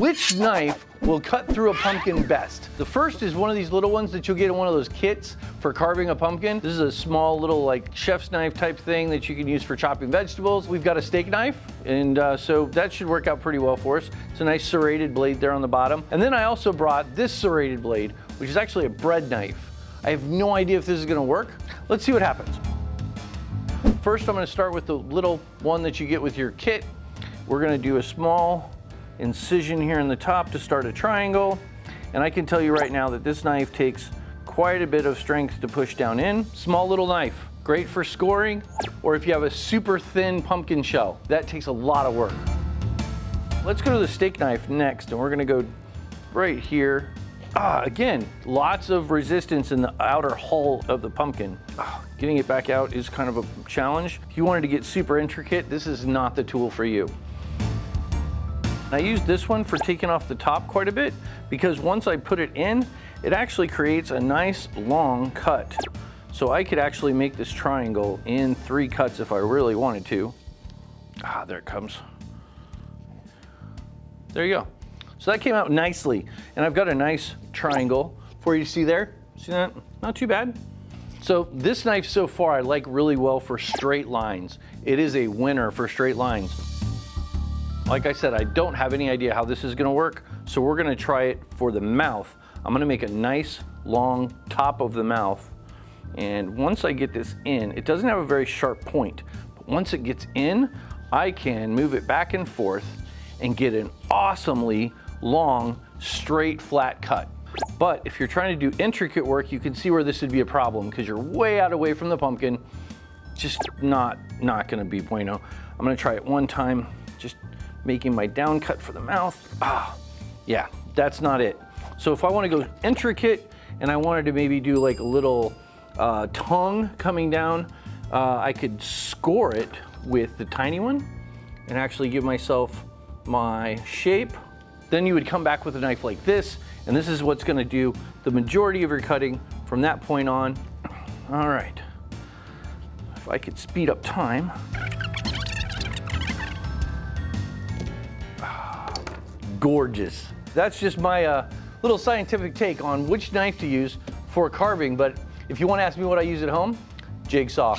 Which knife will cut through a pumpkin best? The first is one of these little ones that you'll get in one of those kits for carving a pumpkin. This is a small little like chef's knife type thing that you can use for chopping vegetables. We've got a steak knife, and so that should work out pretty well for us. It's a nice serrated blade there on the bottom. And then I also brought this serrated blade, which is actually a bread knife. I have no idea if this is gonna work. Let's see what happens. First, I'm gonna start with the little one that you get with your kit. We're gonna do a small incision here in the top to start a triangle. And I can tell you right now that this knife takes quite a bit of strength to push down in. Small little knife, great for scoring, or if you have a super thin pumpkin shell, that takes a lot of work. Let's go to the steak knife next, and we're gonna go right here. Again, lots of resistance in the outer hull of the pumpkin. Getting it back out is kind of a challenge. If you wanted to get super intricate, this is not the tool for you. I use this one for taking off the top quite a bit because once I put it in, it actually creates a nice long cut. So I could actually make this triangle in 3 cuts if I really wanted to. There it comes. There you go. So that came out nicely. And I've got a nice triangle for you to see there. See that? Not too bad. So this knife so far I like really well for straight lines. It is a winner for straight lines. Like I said, I don't have any idea how this is gonna work, so we're gonna try it for the mouth. I'm gonna make a nice long top of the mouth, and once I get this in, it doesn't have a very sharp point, but once it gets in, I can move it back and forth and get an awesomely long, straight, flat cut. But if you're trying to do intricate work, you can see where this would be a problem because you're way out away from the pumpkin. Just not gonna be bueno. I'm gonna try it one time, just making my down cut for the mouth. Yeah, that's not it. So if I want to go intricate and I wanted to maybe do like a little tongue coming down, I could score it with the tiny one and actually give myself my shape. Then you would come back with a knife like this, and this is what's going to do the majority of your cutting from that point on. All right, if I could speed up time. Gorgeous. That's just my little scientific take on which knife to use for carving, but if you want to ask me what I use at home, jigsaw.